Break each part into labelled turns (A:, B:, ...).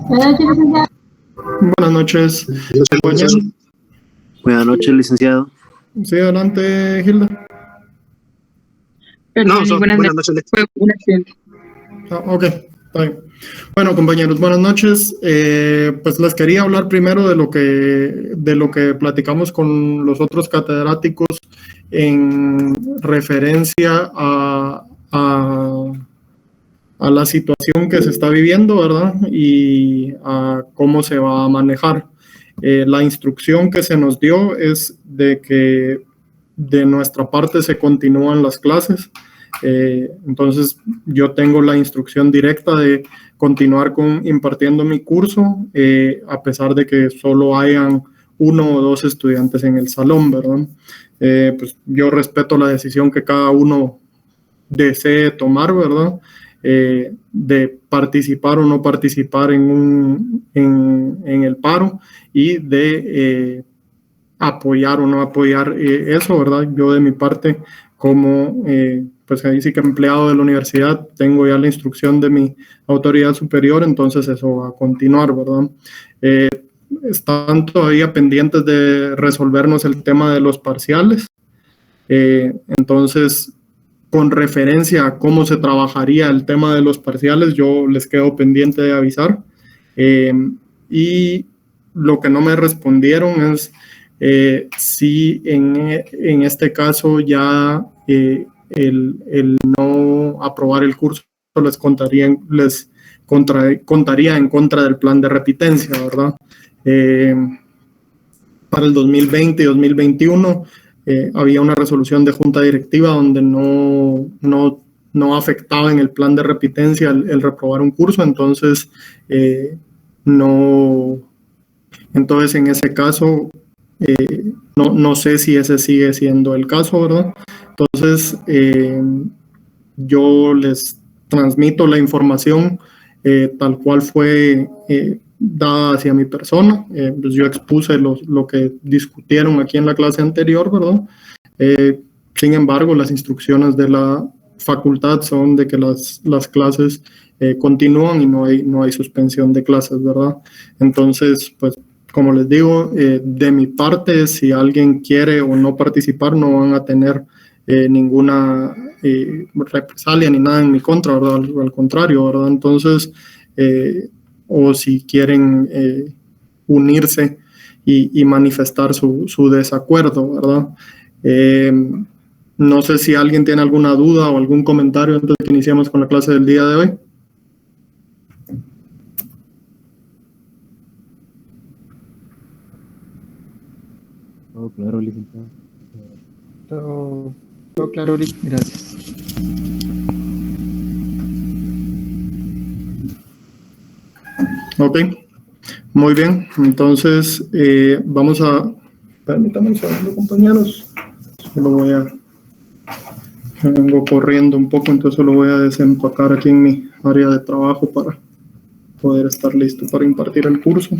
A: Buenas noches.
B: Buenas noches, licenciado.
A: Sí, adelante, Hilda.
C: Buenas noches. Un accidente.
A: Ok, está bien. Bueno, compañeros, buenas noches. Pues les quería hablar primero de lo que platicamos con los otros catedráticos en referencia a la situación que se está viviendo, ¿verdad? Y a cómo se va a manejar. La instrucción que se nos dio es de que de nuestra parte se continúan las clases. Entonces yo tengo la instrucción directa de continuar impartiendo mi curso, a pesar de que solo hayan 1 o 2 estudiantes en el salón, ¿verdad? Pues yo respeto la decisión que cada uno desee tomar, ¿verdad? De participar o no participar en el paro y de apoyar o no apoyar eso, ¿verdad? Yo de mi parte, como pues ahí sí que empleado de la universidad, tengo ya la instrucción de mi autoridad superior, entonces eso va a continuar, ¿verdad? Están todavía pendientes de resolvernos el tema de los parciales, entonces con referencia a cómo se trabajaría el tema de los parciales, yo les quedo pendiente de avisar. Y lo que no me respondieron es si en este caso ya el no aprobar el curso les contaría en contra del plan de repitencia, ¿verdad? Para el 2020 y 2021 había una resolución de junta directiva donde no afectaba en el plan de repitencia el reprobar un curso, entonces entonces en ese caso no sé si ese sigue siendo el caso, ¿verdad? Entonces yo les transmito la información tal cual fue dada hacia mi persona. Pues yo expuse lo que discutieron aquí en la clase anterior, ¿verdad? Sin embargo, las instrucciones de la facultad son de que las clases continúan y no hay suspensión de clases, ¿verdad? Entonces, pues, como les digo, de mi parte, si alguien quiere o no participar, no van a tener ninguna represalia ni nada en mi contra, ¿verdad? Al contrario, ¿verdad? Entonces, o si quieren unirse y manifestar su desacuerdo, ¿verdad? No sé si alguien tiene alguna duda o algún comentario antes de que iniciemos con la clase del día de hoy.
B: Todo claro, licenciado.
C: Todo claro, gracias.
A: Ok, muy bien. Entonces, vamos a... Permítanme un segundo, compañeros. Me vengo corriendo un poco, entonces lo voy a desempacar aquí en mi área de trabajo para poder estar listo para impartir el curso.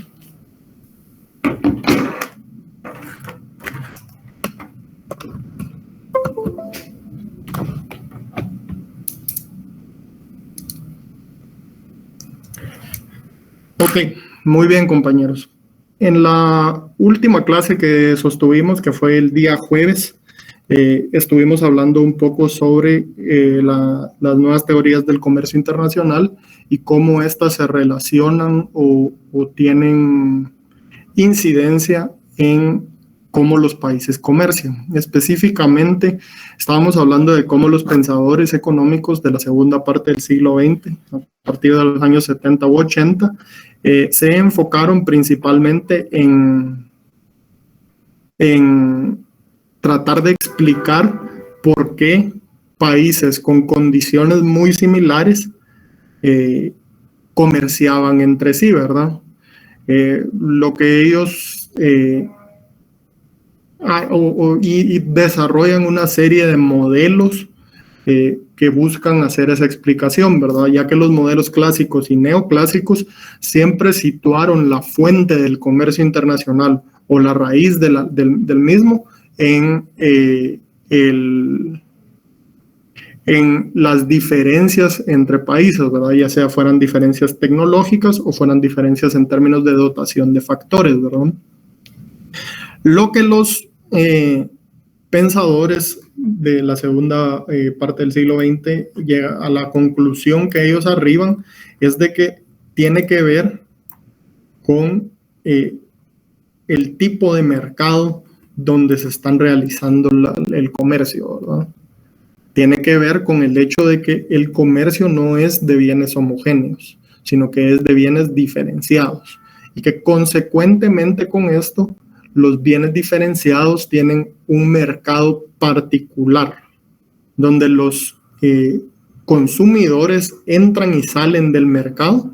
A: Ok, muy bien, compañeros. En la última clase que sostuvimos, que fue el día jueves, estuvimos hablando un poco sobre las nuevas teorías del comercio internacional y cómo éstas se relacionan o tienen incidencia en cómo los países comercian. Específicamente, estábamos hablando de cómo los pensadores económicos de la segunda parte del siglo XX, a partir de los años 70 u 80, se enfocaron principalmente en tratar de explicar por qué países con condiciones muy similares comerciaban entre sí, ¿verdad? Lo que ellos y desarrollan una serie de modelos que buscan hacer esa explicación, ¿verdad? Ya que los modelos clásicos y neoclásicos siempre situaron la fuente del comercio internacional o la raíz del mismo en en las diferencias entre países, ¿verdad? Ya sea fueran diferencias tecnológicas o fueran diferencias en términos de dotación de factores, ¿verdad? Lo que los pensadores de la segunda parte del siglo XX llega a la conclusión que ellos arriban es de que tiene que ver con el tipo de mercado donde se están realizando el comercio, ¿verdad? Tiene que ver con el hecho de que el comercio no es de bienes homogéneos, sino que es de bienes diferenciados y que consecuentemente con esto los bienes diferenciados tienen un mercado particular donde los consumidores entran y salen del mercado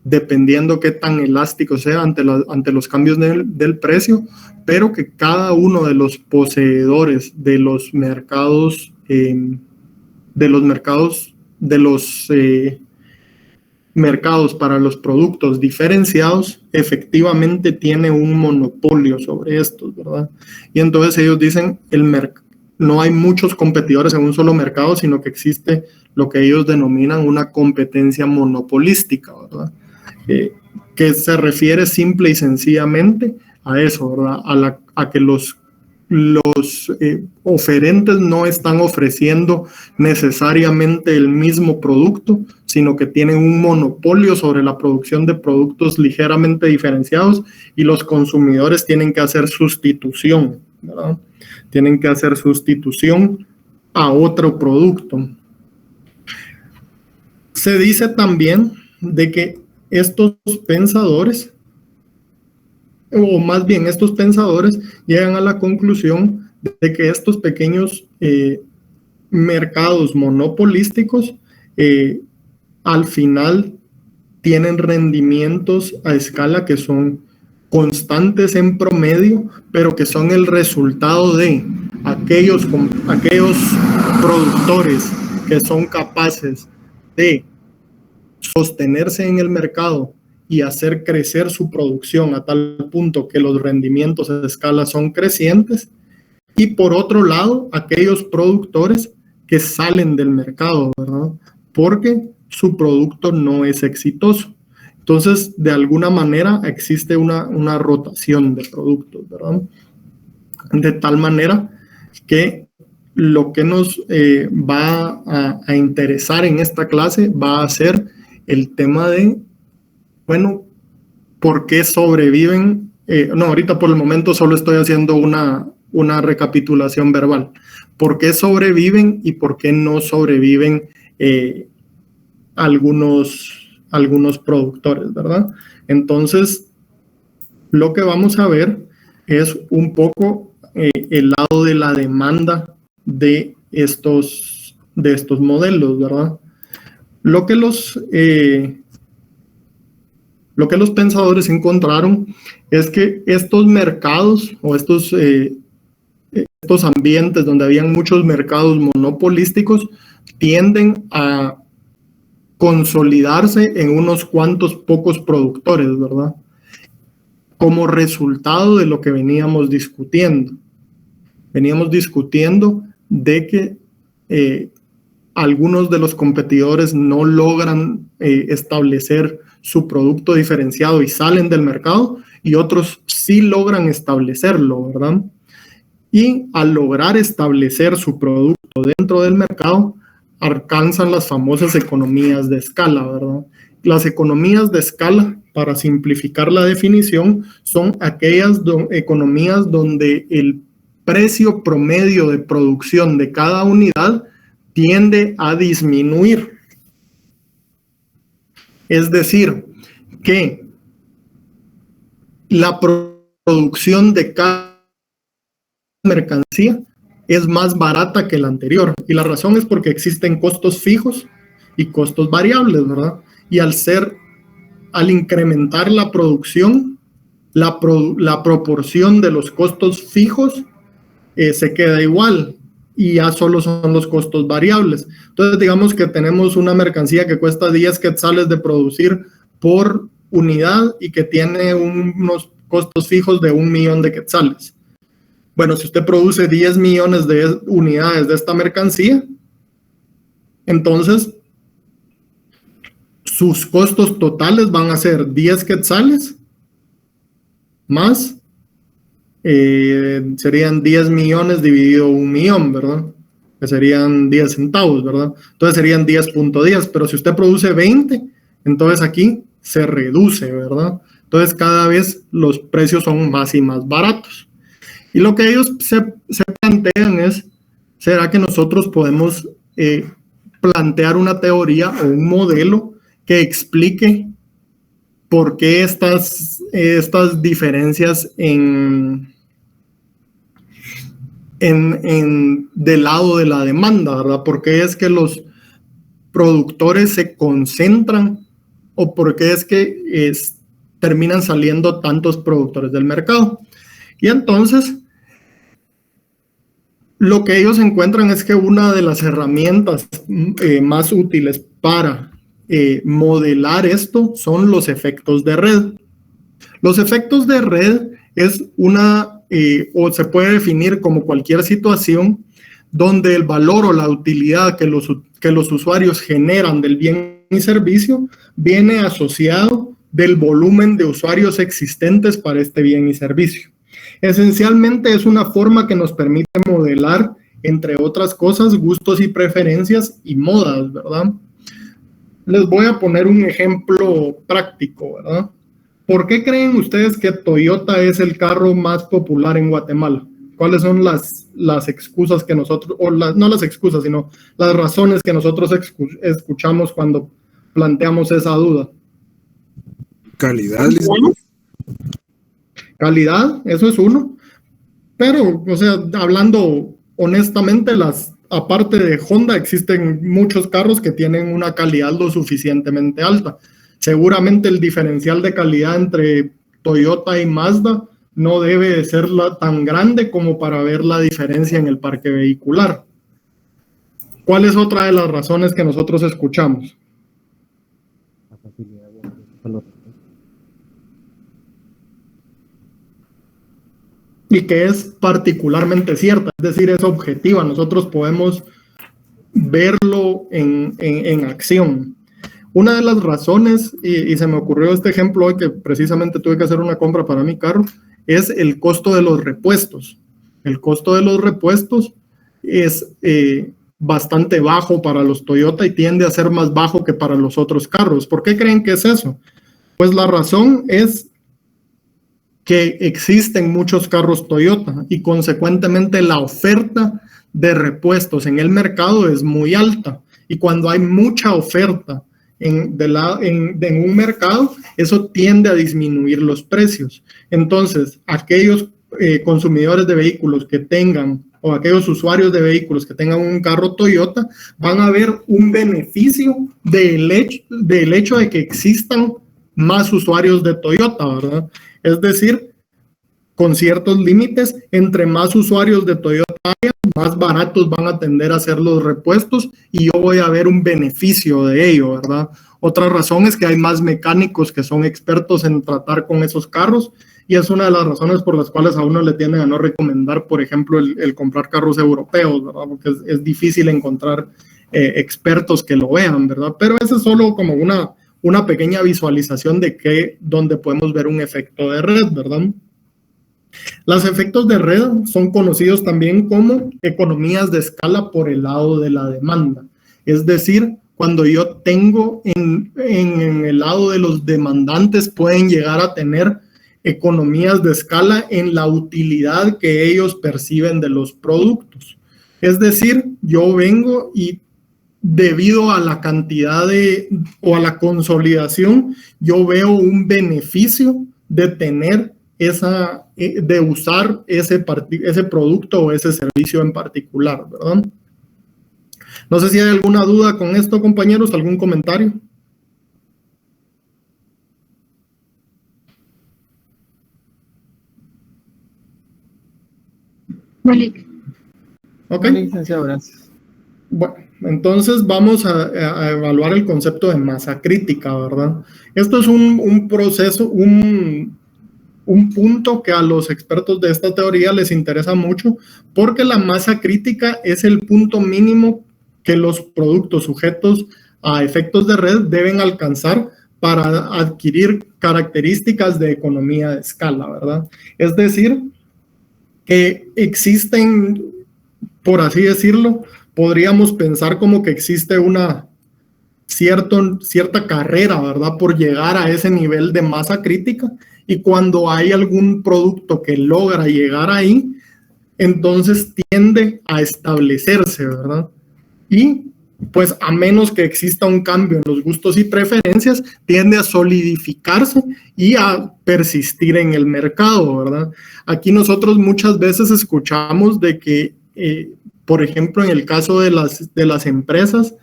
A: dependiendo qué tan elástico sea ante los cambios del precio, pero que cada uno de los poseedores de los mercados para los productos diferenciados efectivamente tiene un monopolio sobre estos, ¿verdad? Y entonces ellos dicen no hay muchos competidores en un solo mercado, sino que existe lo que ellos denominan una competencia monopolística, ¿verdad? Que se refiere simple y sencillamente a eso, ¿verdad? A que los oferentes no están ofreciendo necesariamente el mismo producto, sino que tienen un monopolio sobre la producción de productos ligeramente diferenciados y los consumidores tienen que hacer sustitución, ¿verdad? Tienen que hacer sustitución a otro producto. Se dice también de que estos pensadores, o más bien estos pensadores, llegan a la conclusión de que estos pequeños mercados monopolísticos al final tienen rendimientos a escala que son constantes en promedio, pero que son el resultado de aquellos productores que son capaces de sostenerse en el mercado y hacer crecer su producción a tal punto que los rendimientos a escala son crecientes, y por otro lado, aquellos productores que salen del mercado, ¿verdad? Porque su producto no es exitoso. Entonces, de alguna manera existe una rotación de productos, ¿verdad? De tal manera que lo que nos va a interesar en esta clase va a ser el tema de, bueno, ¿por qué sobreviven? Ahorita por el momento solo estoy haciendo una recapitulación verbal. ¿Por qué sobreviven y por qué no sobreviven algunos productores, ¿verdad? Entonces, lo que vamos a ver es un poco el lado de la demanda de estos modelos, ¿verdad? Lo que los pensadores encontraron es que estos mercados o estos ambientes donde habían muchos mercados monopolísticos tienden a consolidarse en unos cuantos pocos productores, ¿verdad? Como resultado de lo que veníamos discutiendo. Veníamos discutiendo de que algunos de los competidores no logran establecer su producto diferenciado y salen del mercado, y otros sí logran establecerlo, ¿verdad? Y al lograr establecer su producto dentro del mercado, alcanzan las famosas economías de escala, ¿verdad? Las economías de escala, para simplificar la definición, son aquellas economías donde el precio promedio de producción de cada unidad tiende a disminuir. Es decir, que la producción de cada mercancía es más barata que la anterior. Y la razón es porque existen costos fijos y costos variables, ¿verdad? Y al incrementar la producción, la proporción de los costos fijos se queda igual y ya solo son los costos variables. Entonces, digamos que tenemos una mercancía que cuesta 10 quetzales de producir por unidad y que tiene unos costos fijos de 1.000.000 de quetzales. Bueno, si usted produce 10 millones de unidades de esta mercancía, Entonces, sus costos totales van a ser 10 quetzales más, serían 10 millones dividido 1 millón, ¿verdad? Que serían 10 centavos, ¿verdad? Entonces serían 10.10, pero si usted produce 20, entonces aquí se reduce, ¿verdad? Entonces cada vez los precios son más y más baratos. Y lo que ellos se plantean es, ¿será que nosotros podemos plantear una teoría o un modelo que explique por qué estas diferencias del lado de la demanda, ¿verdad? ¿Por qué es que los productores se concentran o por qué es que terminan saliendo tantos productores del mercado? Y entonces, lo que ellos encuentran es que una de las herramientas más útiles para modelar esto son los efectos de red. Los efectos de red es o se puede definir como cualquier situación donde el valor o la utilidad que los usuarios generan del bien y servicio viene asociado del volumen de usuarios existentes para este bien y servicio. Esencialmente es una forma que nos permite modelar, entre otras cosas, gustos y preferencias y modas, ¿verdad? Les voy a poner un ejemplo práctico, ¿verdad? ¿Por qué creen ustedes que Toyota es el carro más popular en Guatemala? ¿Cuáles son las excusas que nosotros, no las excusas, sino las razones que nosotros escuchamos cuando planteamos esa duda?
D: Calidad.
A: Calidad, eso es uno. Pero, o sea, hablando honestamente, aparte de Honda, existen muchos carros que tienen una calidad lo suficientemente alta. Seguramente el diferencial de calidad entre Toyota y Mazda no debe de ser tan grande como para ver la diferencia en el parque vehicular. ¿Cuál es otra de las razones que nosotros escuchamos?
B: La facilidad de acceso a los recursos.
A: Y que es particularmente cierta, es decir, es objetiva. Nosotros podemos verlo en acción. Una de las razones, y se me ocurrió este ejemplo hoy que precisamente tuve que hacer una compra para mi carro, es el costo de los repuestos. El costo de los repuestos es bastante bajo para los Toyota y tiende a ser más bajo que para los otros carros. ¿Por qué creen que es eso? Pues la razón es que existen muchos carros Toyota y consecuentemente la oferta de repuestos en el mercado es muy alta. Y cuando hay mucha oferta en un mercado, eso tiende a disminuir los precios. Entonces, aquellos consumidores de vehículos que tengan, o aquellos usuarios de vehículos que tengan un carro Toyota, van a ver un beneficio del hecho de que existan más usuarios de Toyota, ¿verdad? Es decir, con ciertos límites, entre más usuarios de Toyota haya, más baratos van a tender a ser los repuestos y yo voy a ver un beneficio de ello, ¿verdad? Otra razón es que hay más mecánicos que son expertos en tratar con esos carros y es una de las razones por las cuales a uno le tienden a no recomendar, por ejemplo, el comprar carros europeos, ¿verdad? Porque es difícil encontrar expertos que lo vean, ¿verdad? Pero eso es solo como una pequeña visualización de donde podemos ver un efecto de red, ¿verdad? Los efectos de red son conocidos también como economías de escala por el lado de la demanda. Es decir, cuando yo tengo en el lado de los demandantes, pueden llegar a tener economías de escala en la utilidad que ellos perciben de los productos. Es decir, yo vengo y debido a la cantidad o a la consolidación, yo veo un beneficio de tener de usar ese producto o ese servicio en particular, ¿verdad? No sé si hay alguna duda con esto, compañeros, algún comentario. Ok.
C: Licenciado, gracias.
A: Bueno, entonces vamos a evaluar el concepto de masa crítica, ¿verdad? Esto es un proceso, un punto que a los expertos de esta teoría les interesa mucho porque la masa crítica es el punto mínimo que los productos sujetos a efectos de red deben alcanzar para adquirir características de economía de escala, ¿verdad? Es decir, que existen, por así decirlo, podríamos pensar como que existe una cierta carrera, ¿verdad?, por llegar a ese nivel de masa crítica, y cuando hay algún producto que logra llegar ahí, entonces tiende a establecerse, ¿verdad? Y pues a menos que exista un cambio en los gustos y preferencias, tiende a solidificarse y a persistir en el mercado, ¿verdad? Aquí nosotros muchas veces escuchamos de que, por ejemplo, en el caso de las empresas,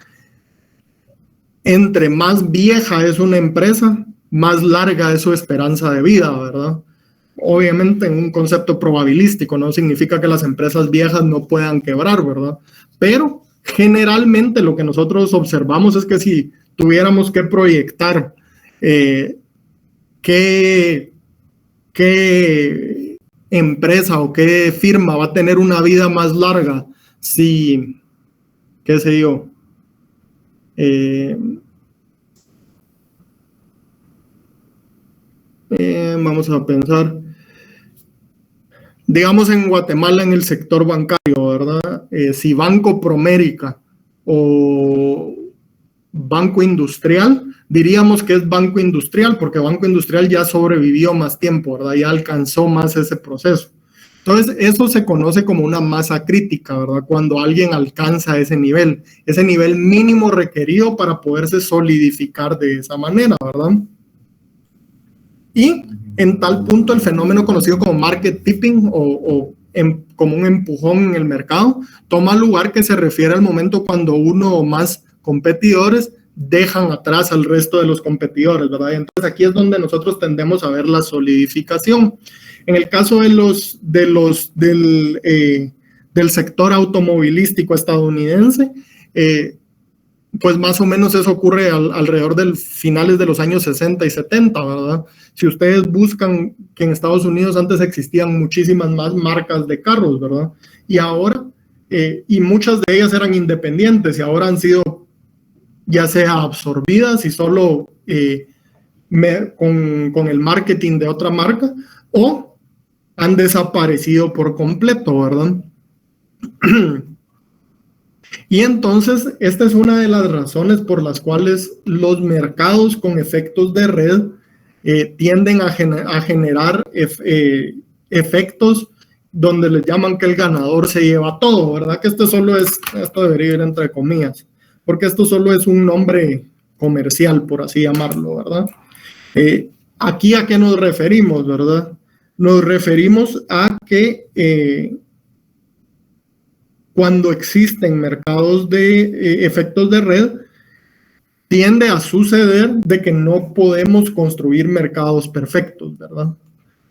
A: entre más vieja es una empresa, más larga es su esperanza de vida, ¿verdad? Obviamente en un concepto probabilístico, no significa que las empresas viejas no puedan quebrar, ¿verdad? Pero generalmente lo que nosotros observamos es que si tuviéramos que proyectar qué empresa o qué firma va a tener una vida más larga, si, qué sé yo, vamos a pensar, digamos en Guatemala en el sector bancario, ¿verdad? Si Banco Promérica o Banco Industrial, diríamos que es Banco Industrial, porque Banco Industrial ya sobrevivió más tiempo, ¿verdad? Ya alcanzó más ese proceso. Entonces, eso se conoce como una masa crítica, ¿verdad? Cuando alguien alcanza ese nivel mínimo requerido para poderse solidificar de esa manera, ¿verdad? Y en tal punto el fenómeno conocido como market tipping como un empujón en el mercado toma lugar, que se refiere al momento cuando uno o más competidores dejan atrás al resto de los competidores, ¿verdad? Entonces aquí es donde nosotros tendemos a ver la solidificación. En el caso del sector automovilístico estadounidense, pues más o menos eso ocurre alrededor de finales de los años 60 y 70, ¿verdad? Si ustedes buscan, que en Estados Unidos antes existían muchísimas más marcas de carros, ¿verdad? Y ahora, y muchas de ellas eran independientes y ahora han sido ya sea absorbidas y solo con el marketing de otra marca, o han desaparecido por completo, ¿verdad? Y entonces, esta es una de las razones por las cuales los mercados con efectos de red tienden a generar efectos donde les llaman que el ganador se lleva todo, ¿verdad? Que esto debería ir entre comillas, porque esto solo es un nombre comercial, por así llamarlo, ¿verdad? Aquí, ¿a qué nos referimos, verdad? Nos referimos a que cuando existen mercados de efectos de red, tiende a suceder de que no podemos construir mercados perfectos, ¿verdad?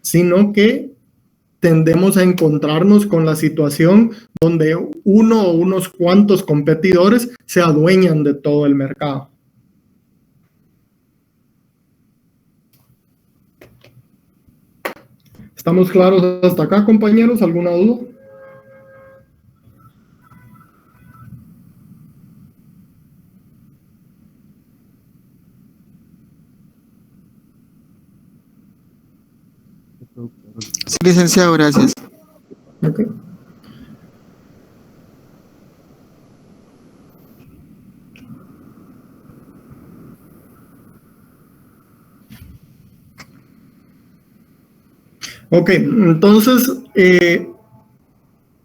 A: Sino que tendemos a encontrarnos con la situación donde uno o unos cuantos competidores se adueñan de todo el mercado. ¿Estamos claros hasta acá, compañeros? ¿Alguna duda?
C: Sí, licenciado, gracias.
A: Okay. Ok, entonces,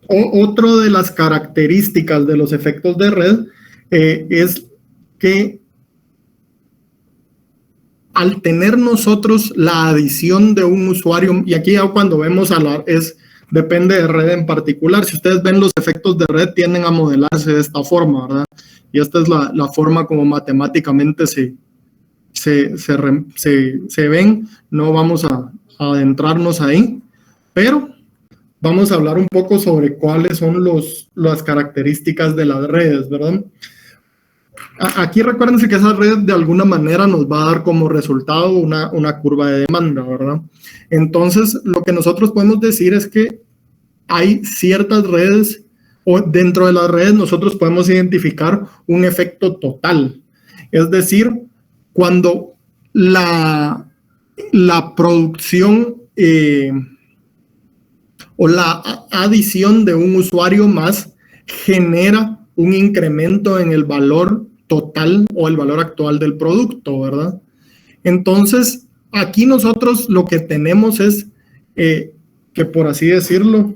A: otro de las características de los efectos de red es que al tener nosotros la adición de un usuario, y aquí ya cuando vemos depende de red en particular, si ustedes ven los efectos de red tienden a modelarse de esta forma, ¿verdad? Y esta es la forma como matemáticamente se ven, no vamos a adentrarnos ahí, pero vamos a hablar un poco sobre cuáles son las características de las redes, ¿verdad? Aquí recuérdense que esa red de alguna manera nos va a dar como resultado una curva de demanda, ¿verdad? Entonces, lo que nosotros podemos decir es que hay ciertas redes o dentro de las redes nosotros podemos identificar un efecto total. Es decir, cuando la producción o la adición de un usuario más genera un incremento en el valor total o el valor actual del producto, ¿verdad? Entonces, aquí nosotros lo que tenemos es que, por así decirlo,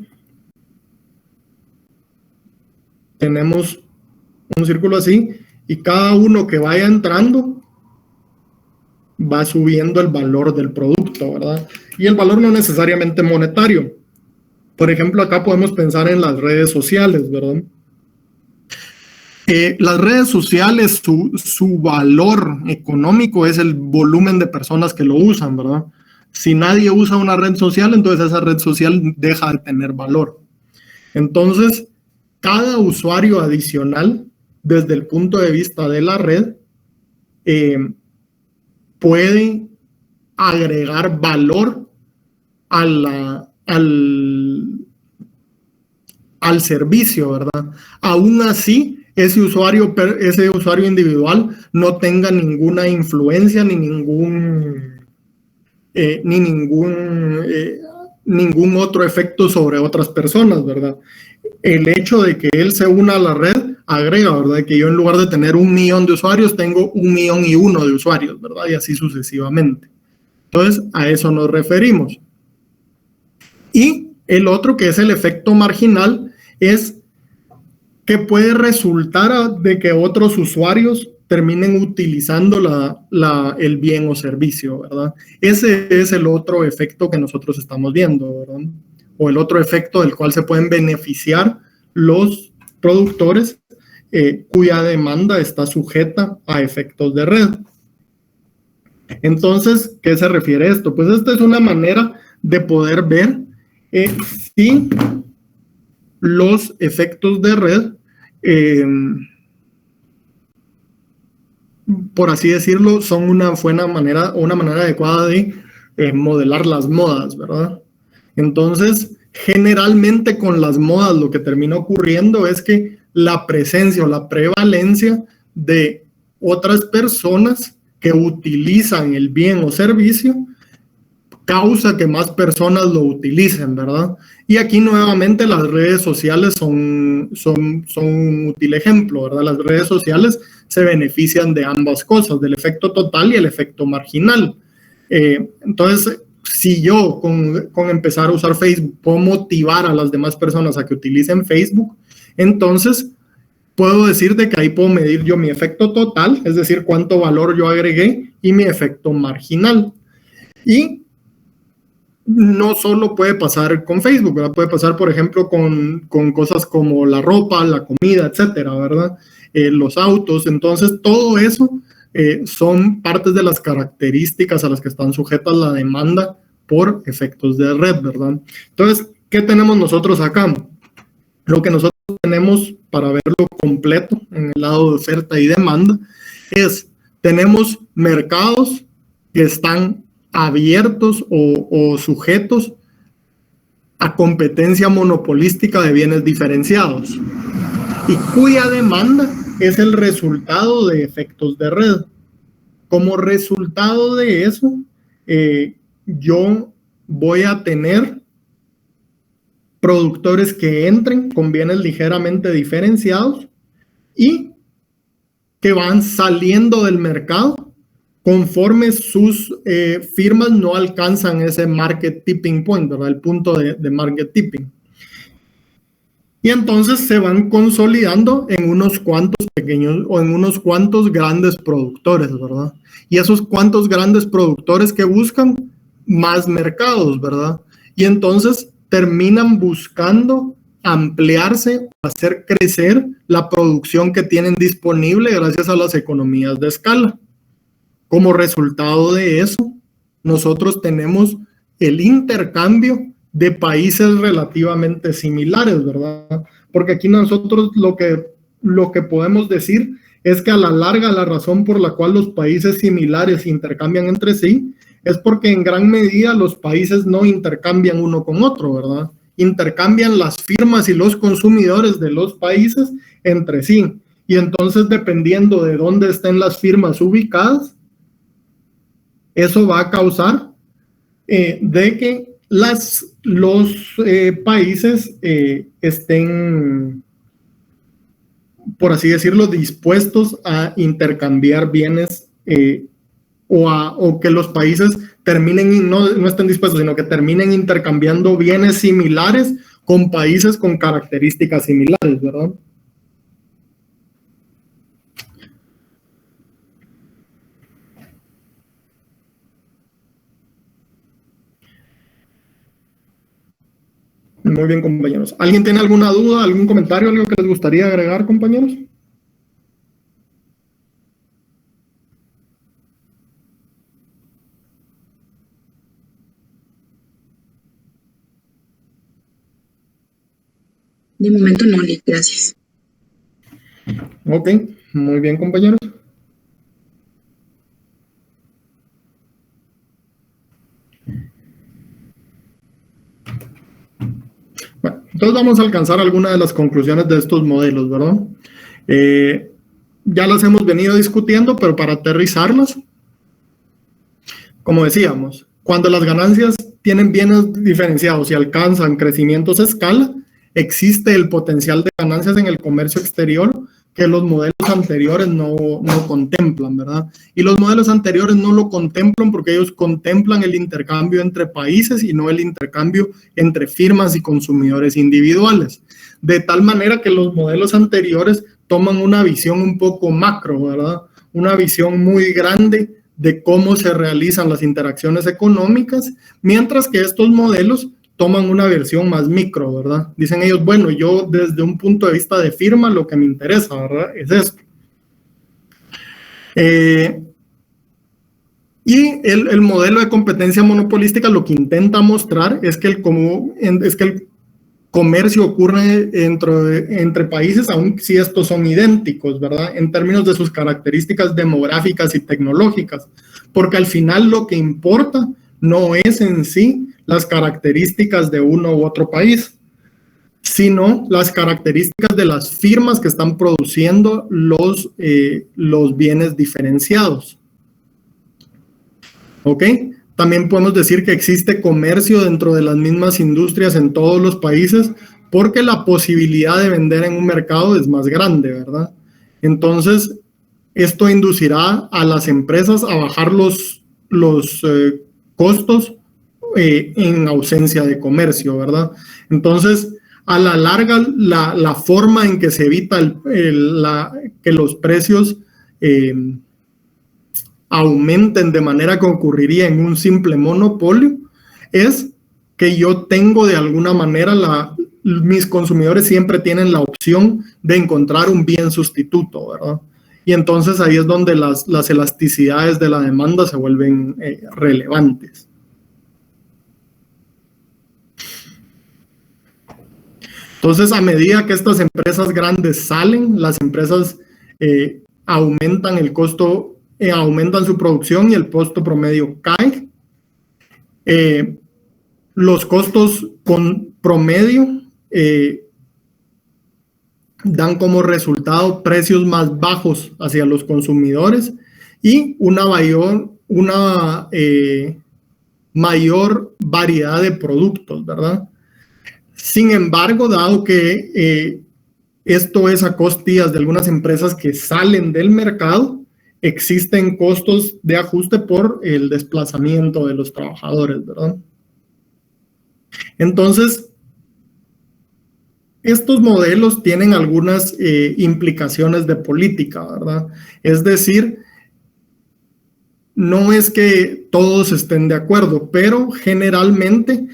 A: tenemos un círculo así y cada uno que vaya entrando va subiendo el valor del producto, ¿verdad? Y el valor no necesariamente monetario. Por ejemplo, acá podemos pensar en las redes sociales, ¿verdad? Las redes sociales, su valor económico es el volumen de personas que lo usan, ¿verdad? Si nadie usa una red social, entonces esa red social deja de tener valor. Entonces, cada usuario adicional, desde el punto de vista de la red, puede agregar valor al servicio, ¿verdad? Aún así, ese usuario individual no tenga ninguna influencia ni ningún otro efecto sobre otras personas, ¿verdad? El hecho de que él se una a la red agrega, ¿verdad? Que yo, en lugar de tener 1 millón de usuarios, tengo 1.000.001 de usuarios, ¿verdad? Y así sucesivamente. Entonces, a eso nos referimos. Y el otro, que es el efecto marginal, es que puede resultar de que otros usuarios terminen utilizando el bien o servicio, ¿verdad? Ese es el otro efecto que nosotros estamos viendo, ¿verdad? O el otro efecto del cual se pueden beneficiar los productores cuya demanda está sujeta a efectos de red. Entonces, ¿qué se refiere a esto? Pues esta es una manera de poder ver si los efectos de red, por así decirlo, son una buena manera o una manera adecuada de modelar las modas, ¿verdad? Entonces, generalmente con las modas lo que termina ocurriendo es que la presencia o la prevalencia de otras personas que utilizan el bien o servicio causa que más personas lo utilicen, ¿verdad? Y aquí nuevamente las redes sociales son un útil ejemplo, ¿verdad? Las redes sociales se benefician de ambas cosas, del efecto total y el efecto marginal. Entonces, si yo con empezar a usar Facebook puedo motivar a las demás personas a que utilicen Facebook, entonces puedo decir de que ahí puedo medir yo mi efecto total, es decir, cuánto valor yo agregué, y mi efecto marginal. Y no solo puede pasar con Facebook, ¿verdad? Puede pasar, por ejemplo, con cosas como la ropa, la comida, etcétera, ¿verdad? Los autos. Entonces, todo eso son partes de las características a las que están sujetas la demanda por efectos de red, ¿verdad? Entonces, ¿qué tenemos nosotros acá? Lo que nosotros tenemos, para verlo completo en el lado de oferta y demanda, es, tenemos mercados que están abiertos o sujetos a competencia monopolística de bienes diferenciados y cuya demanda es el resultado de efectos de red. Como resultado de eso, yo voy a tener productores que entren con bienes ligeramente diferenciados y que van saliendo del mercado conforme sus firmas no alcanzan ese market tipping point, ¿verdad? El punto de market tipping. Y entonces se van consolidando en unos cuantos pequeños o en unos cuantos grandes productores, ¿verdad? Y esos cuantos grandes productores que buscan más mercados, ¿verdad? Y entonces terminan buscando ampliarse, hacer crecer la producción que tienen disponible gracias a las economías de escala. Como resultado de eso, nosotros tenemos el intercambio de países relativamente similares, ¿verdad? Porque aquí nosotros lo que podemos decir es que a la larga la razón por la cual los países similares intercambian entre sí es porque en gran medida los países no intercambian uno con otro, ¿verdad? intercambian las firmas y los consumidores de los países entre sí. Y entonces, dependiendo de dónde estén las firmas ubicadas, eso va a causar de que los países estén, por así decirlo, dispuestos a intercambiar bienes o que los países terminen, no estén dispuestos, sino que terminen intercambiando bienes similares con países con características similares, ¿verdad? Muy bien, compañeros. ¿Alguien tiene alguna duda, algún comentario, algo que les gustaría agregar, compañeros?
E: De momento no, Lick, gracias.
A: Ok, muy bien, compañeros. Bueno, entonces vamos a alcanzar algunas de las conclusiones de estos modelos, ¿verdad? Ya las hemos venido discutiendo, pero para aterrizarlas, como decíamos, cuando las ganancias tienen bienes diferenciados y alcanzan crecimientos a escala, existe el potencial de ganancias en el comercio exterior que los modelos anteriores no contemplan, ¿verdad? Y los modelos anteriores no lo contemplan porque ellos contemplan el intercambio entre países y no el intercambio entre firmas y consumidores individuales. De tal manera que los modelos anteriores toman una visión un poco macro, ¿verdad? Una visión muy grande de cómo se realizan las interacciones económicas, mientras que estos modelos toman una versión más micro, ¿verdad? Dicen ellos, bueno, yo desde un punto de vista de firma, lo que me interesa, ¿verdad? Es esto. Y el modelo de competencia monopolística lo que intenta mostrar es que el comercio ocurre entre países, aun si estos son idénticos, ¿verdad? En términos de sus características demográficas y tecnológicas, porque al final lo que importa no es en sí las características de uno u otro país, sino las características de las firmas que están produciendo los bienes diferenciados. ¿Ok? También podemos decir que existe comercio dentro de las mismas industrias en todos los países porque la posibilidad de vender en un mercado es más grande, ¿verdad? Entonces, esto inducirá a las empresas a bajar los costos en ausencia de comercio, ¿verdad? Entonces, a la larga, la forma en que se evita que los precios aumenten de manera que ocurriría en un simple monopolio es que yo tengo de alguna manera, mis consumidores siempre tienen la opción de encontrar un bien sustituto, ¿verdad? Y entonces ahí es donde las elasticidades de la demanda se vuelven relevantes. Entonces, a medida que estas empresas grandes salen, las empresas aumentan el costo, aumentan su producción y el costo promedio cae. Los costos con promedio dan como resultado precios más bajos hacia los consumidores y una mayor variedad de productos, ¿verdad? Sin embargo, dado que esto es a costillas de algunas empresas que salen del mercado, existen costos de ajuste por el desplazamiento de los trabajadores, ¿verdad? Entonces, estos modelos tienen algunas implicaciones de política, ¿verdad? Es decir, no es que todos estén de acuerdo, pero generalmente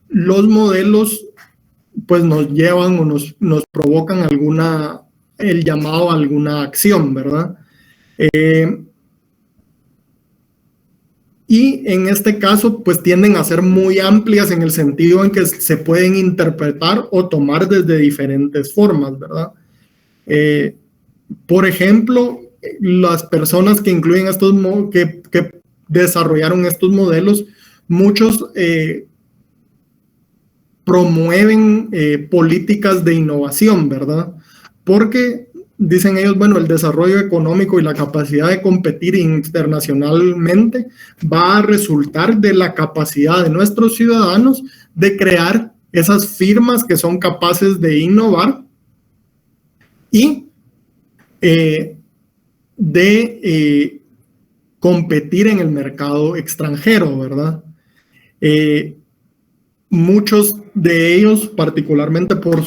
A: los modelos pues nos llevan o nos provocan el llamado a alguna acción, ¿verdad? Y en este caso, pues tienden a ser muy amplias en el sentido en que se pueden interpretar o tomar desde diferentes formas, ¿verdad? Por ejemplo, las personas que incluyen que desarrollaron estos modelos, muchos promueven políticas de innovación, ¿verdad? Porque dicen ellos, bueno, el desarrollo económico y la capacidad de competir internacionalmente va a resultar de la capacidad de nuestros ciudadanos de crear esas firmas que son capaces de innovar y de competir en el mercado extranjero, ¿verdad? Muchos de ellos, particularmente por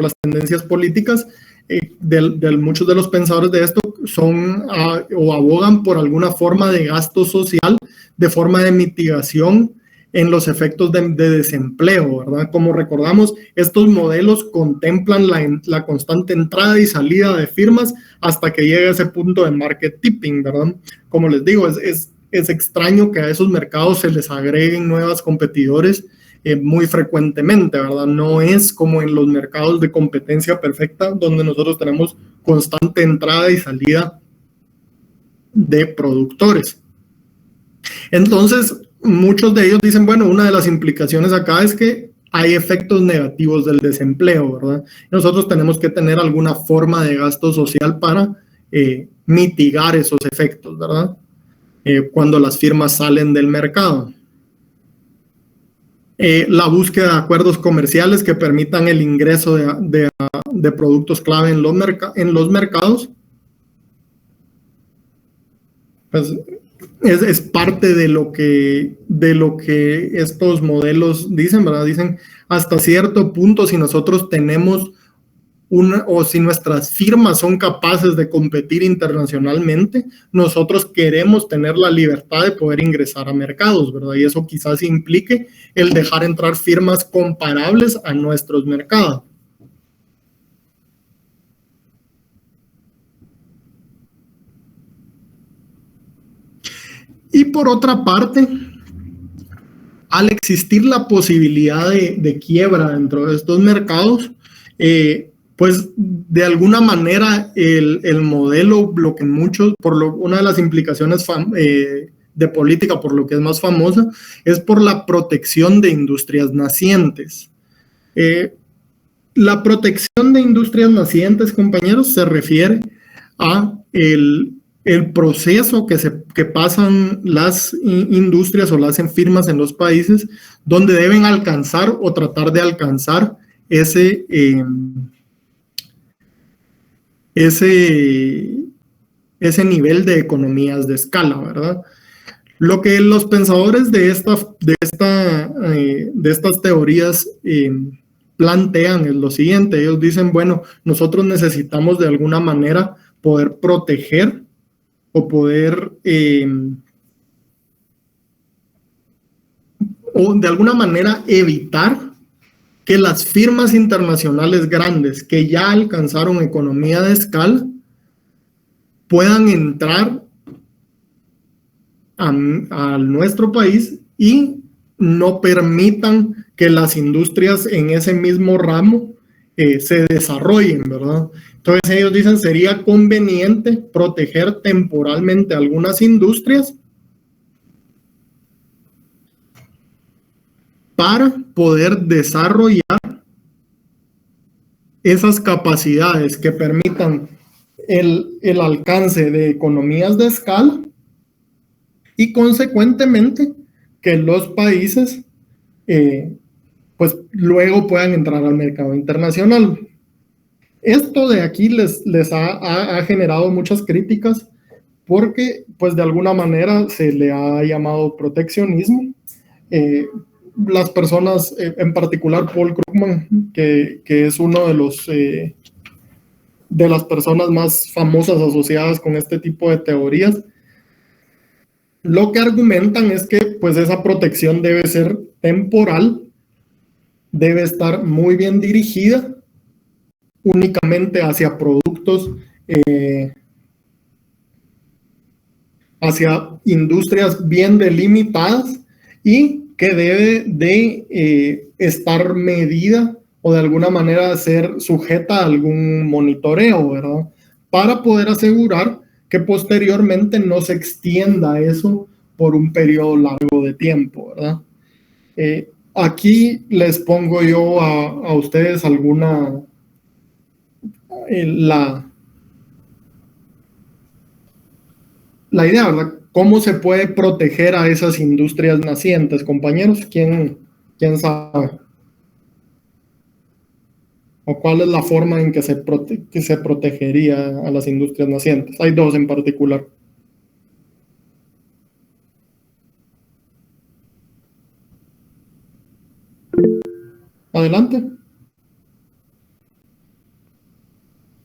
A: las tendencias políticas, muchos de los pensadores de esto son o abogan por alguna forma de gasto social, de forma de mitigación en los efectos de desempleo, ¿verdad? Como recordamos, estos modelos contemplan la constante entrada y salida de firmas hasta que llegue a ese punto de market tipping, ¿verdad? Como les digo, es extraño que a esos mercados se les agreguen nuevos competidores muy frecuentemente, ¿verdad? No es como en los mercados de competencia perfecta, donde nosotros tenemos constante entrada y salida de productores. Entonces, muchos de ellos dicen, bueno, una de las implicaciones acá es que hay efectos negativos del desempleo, ¿verdad? Nosotros tenemos que tener alguna forma de gasto social para mitigar esos efectos, ¿verdad? Cuando las firmas salen del mercado. La búsqueda de acuerdos comerciales que permitan el ingreso de productos clave en los mercados. Pues es parte de lo que estos modelos dicen, ¿verdad? Dicen, hasta cierto punto, si nosotros tenemos o si nuestras firmas son capaces de competir internacionalmente, nosotros queremos tener la libertad de poder ingresar a mercados, ¿verdad? Y eso quizás implique el dejar entrar firmas comparables a nuestros mercados. Y por otra parte, al existir la posibilidad de quiebra dentro de estos mercados, pues de alguna manera el modelo, lo que muchos, una de las implicaciones de política, por lo que es más famosa, es por la protección de industrias nacientes. La protección de industrias nacientes, compañeros, se refiere a el proceso que pasan las industrias o las firmas en los países donde deben alcanzar o tratar de alcanzar ese nivel de economías de escala, ¿verdad? Lo que los pensadores de estas teorías plantean es lo siguiente. Ellos dicen, bueno, nosotros necesitamos de alguna manera poder proteger o poder o de alguna manera evitar que las firmas internacionales grandes que ya alcanzaron economía de escala puedan entrar a nuestro país y no permitan que las industrias en ese mismo ramo se desarrollen, ¿verdad? Entonces ellos dicen, sería conveniente proteger temporalmente algunas industrias para poder desarrollar esas capacidades que permitan el alcance de economías de escala y consecuentemente que los países pues luego puedan entrar al mercado internacional. Esto de aquí les ha generado muchas críticas porque pues de alguna manera se le ha llamado proteccionismo. Las personas, en particular Paul Krugman, que es uno de las personas más famosas asociadas con este tipo de teorías, lo que argumentan es que pues esa protección debe ser temporal, debe estar muy bien dirigida únicamente hacia productos, hacia industrias bien delimitadas y que debe de estar medida o de alguna manera ser sujeta a algún monitoreo, ¿verdad? Para poder asegurar que posteriormente no se extienda eso por un periodo largo de tiempo, ¿verdad? aquí les pongo yo a ustedes alguna, la idea, ¿verdad? ¿Cómo se puede proteger a esas industrias nacientes, compañeros? ¿Quién sabe? ¿O cuál es la forma en que se protegería a las industrias nacientes? Hay dos en particular. Adelante.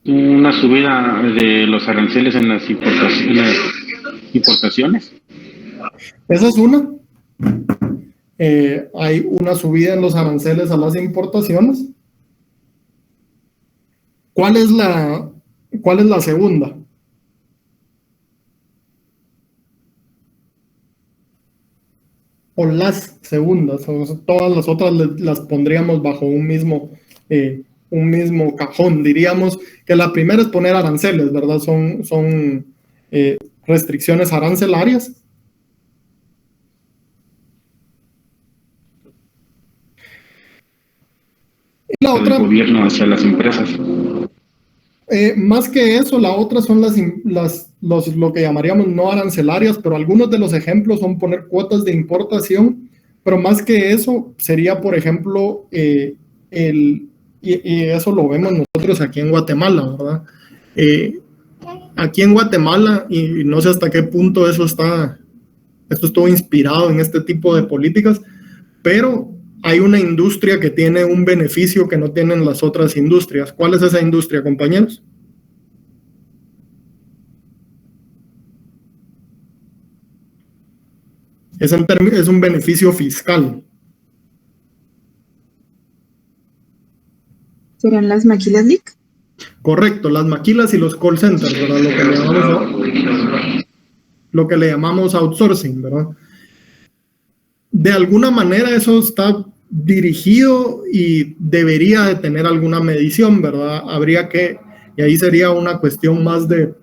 F: Una subida de los aranceles en las importaciones.
A: Esa es una. Hay una subida en los aranceles a las importaciones. ¿Cuál es la segunda? O las segundas, todas las otras las pondríamos bajo un mismo cajón. Diríamos que la primera es poner aranceles, ¿verdad? Son restricciones arancelarias. Y la otra,
F: del gobierno hacia las empresas.
A: Más que eso, la otra son lo que llamaríamos no arancelarias, pero algunos de los ejemplos son poner cuotas de importación, pero más que eso sería, por ejemplo, y eso lo vemos nosotros aquí en Guatemala, ¿verdad? Aquí en Guatemala, y no sé hasta qué punto esto estuvo inspirado en este tipo de políticas, pero hay una industria que tiene un beneficio que no tienen las otras industrias. ¿Cuál es esa industria, compañeros? Es un beneficio fiscal.
E: ¿Serán las maquilas LIC?
A: Correcto, las maquilas y los call centers, ¿verdad? Lo que le llamamos outsourcing, ¿verdad? De alguna manera eso está dirigido y debería de tener alguna medición, ¿verdad? Habría que, y ahí sería una cuestión más de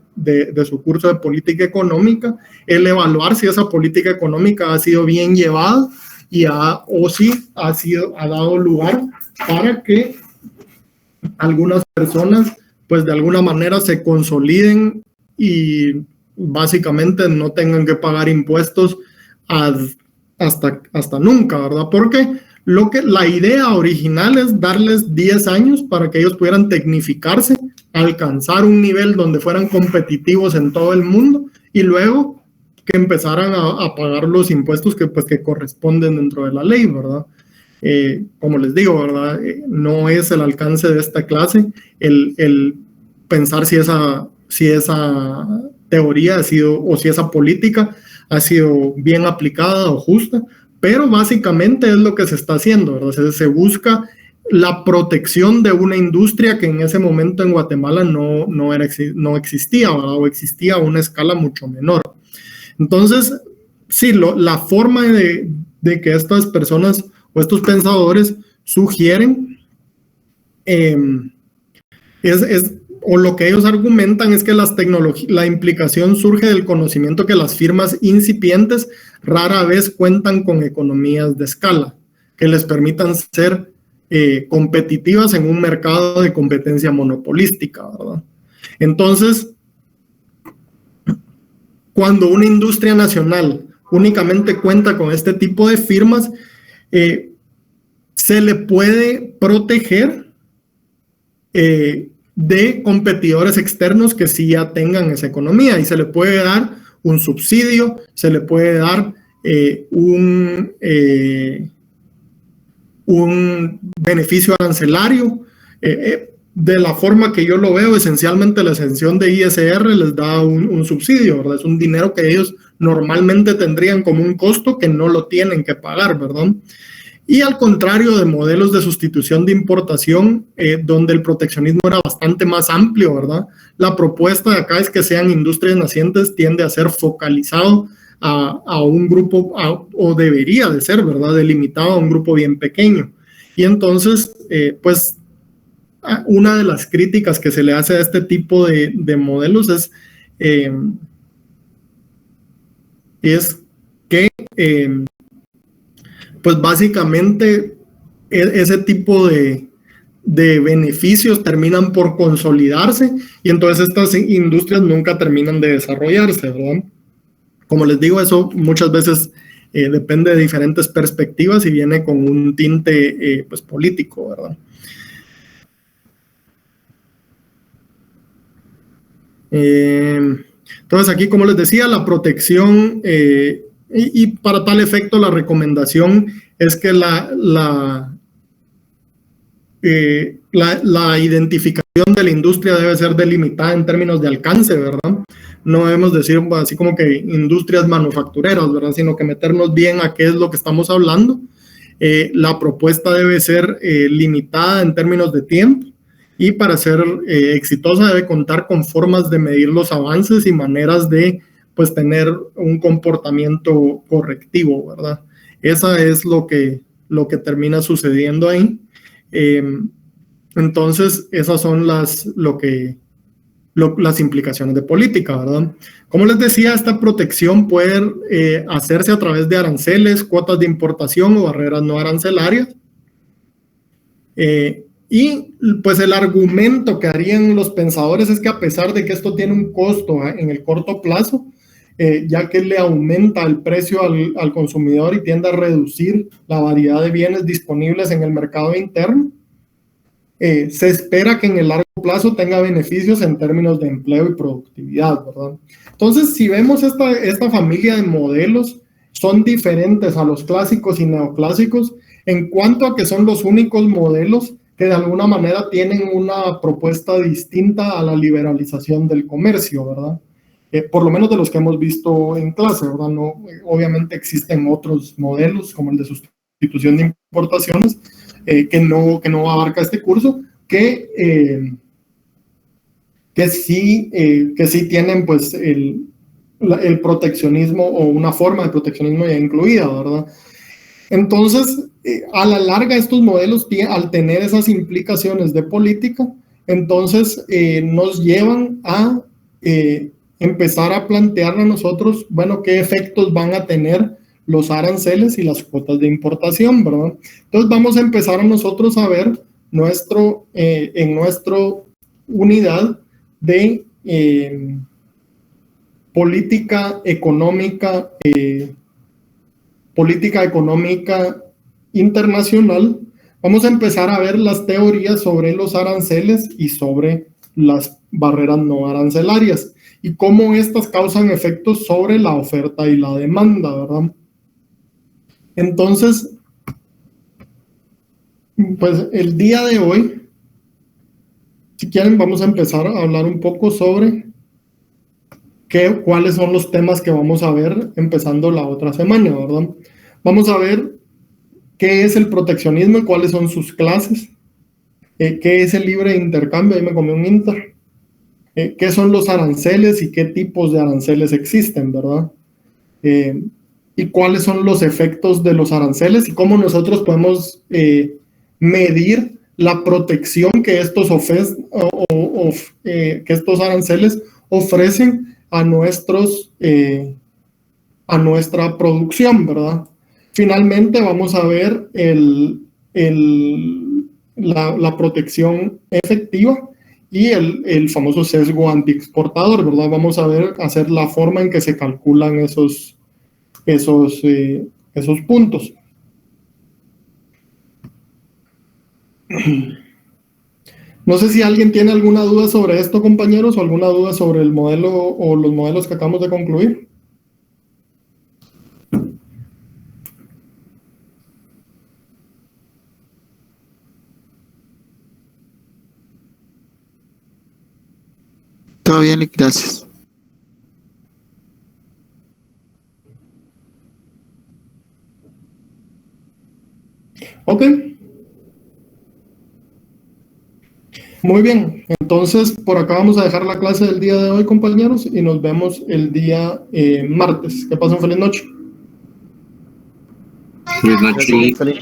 A: su curso de política económica, el evaluar si esa política económica ha sido bien llevada o si ha dado lugar para que algunas personas pues de alguna manera se consoliden y básicamente no tengan que pagar impuestos hasta nunca, ¿verdad? Porque la idea original es darles 10 años para que ellos pudieran tecnificarse, alcanzar un nivel donde fueran competitivos en todo el mundo y luego que empezaran a pagar los impuestos que corresponden dentro de la ley, ¿verdad? Como les digo, ¿verdad? No es el alcance de esta clase el pensar si esa teoría ha sido, o si esa política ha sido bien aplicada o justa, pero básicamente es lo que se está haciendo, ¿verdad? Se busca la protección de una industria que en ese momento en Guatemala no existía, ¿verdad? O existía a una escala mucho menor. Entonces, sí, la forma de que estas personas o estos pensadores sugieren o lo que ellos argumentan es que la implicación surge del conocimiento que las firmas incipientes rara vez cuentan con economías de escala que les permitan ser competitivas en un mercado de competencia monopolística, ¿verdad? Entonces, cuando una industria nacional únicamente cuenta con este tipo de firmas, se le puede proteger de competidores externos que sí ya tengan esa economía y se le puede dar un subsidio, se le puede dar un beneficio arancelario. De la forma que yo lo veo, esencialmente la exención de ISR les da un subsidio, ¿verdad? Es un dinero que ellos normalmente tendrían como un costo que no lo tienen que pagar, ¿verdad? Y al contrario de modelos de sustitución de importación, donde el proteccionismo era bastante más amplio, ¿verdad? La propuesta de acá es que sean industrias nacientes, tiende a ser focalizado a un grupo, o debería de ser, ¿verdad? Delimitado a un grupo bien pequeño. Y entonces, pues, una de las críticas que se le hace a este tipo de modelos es que pues básicamente ese tipo de beneficios terminan por consolidarse y entonces estas industrias nunca terminan de desarrollarse, ¿verdad? Como les digo, eso muchas veces depende de diferentes perspectivas y viene con un tinte pues político, ¿verdad? Entonces aquí, como les decía, la protección y para tal efecto la recomendación es que la identificación de la industria debe ser delimitada en términos de alcance, ¿verdad? No debemos decir así como que industrias manufactureras, ¿verdad? Sino que meternos bien a qué es lo que estamos hablando. La propuesta debe ser limitada en términos de tiempo y para ser exitosa debe contar con formas de medir los avances y maneras de pues tener un comportamiento correctivo, ¿verdad? Esa es lo que termina sucediendo ahí. Entonces, esas son las implicaciones de política, ¿verdad? Como les decía, esta protección puede hacerse a través de aranceles, cuotas de importación o barreras no arancelarias. Y pues el argumento que harían los pensadores es que a pesar de que esto tiene un costo en el corto plazo, ya que le aumenta el precio al consumidor y tiende a reducir la variedad de bienes disponibles en el mercado interno, se espera que en el largo plazo tenga beneficios en términos de empleo y productividad, ¿verdad? Entonces, si vemos esta familia de modelos, son diferentes a los clásicos y neoclásicos en cuanto a que son los únicos modelos que de alguna manera tienen una propuesta distinta a la liberalización del comercio, ¿verdad? Por lo menos de los que hemos visto en clase, ¿verdad? No, obviamente existen otros modelos como el de sustitución de importaciones, que no abarca este curso, que sí tienen pues el proteccionismo o una forma de proteccionismo ya incluida, ¿verdad? Entonces, a la larga estos modelos, al tener esas implicaciones de política, entonces nos llevan a empezar a plantear a nosotros, bueno, qué efectos van a tener los aranceles y las cuotas de importación, ¿verdad? Entonces vamos a empezar a nosotros a ver en nuestra unidad de política económica internacional, vamos a empezar a ver las teorías sobre los aranceles y sobre las barreras no arancelarias y cómo estas causan efectos sobre la oferta y la demanda, ¿verdad? Entonces, pues el día de hoy, si quieren, vamos a empezar a hablar un poco sobre cuáles son los temas que vamos a ver empezando la otra semana, ¿verdad? Vamos a ver qué es el proteccionismo y cuáles son sus clases, qué es el libre intercambio, ahí me comí un inter, qué son los aranceles y qué tipos de aranceles existen, ¿verdad? Y cuáles son los efectos de los aranceles y cómo nosotros podemos medir la protección que estos aranceles ofrecen a nuestra producción, ¿verdad? Finalmente vamos a ver la protección efectiva y el famoso sesgo antiexportador, ¿verdad? Vamos a hacer la forma en que se calculan esos puntos. No sé si alguien tiene alguna duda sobre esto, compañeros, o alguna duda sobre el modelo o los modelos que acabamos de concluir.
C: Todo bien, gracias.
A: Ok. Muy bien. Entonces, por acá vamos a dejar la clase del día de hoy, compañeros, y nos vemos el día martes. Que pasen feliz noche.
F: Feliz noche.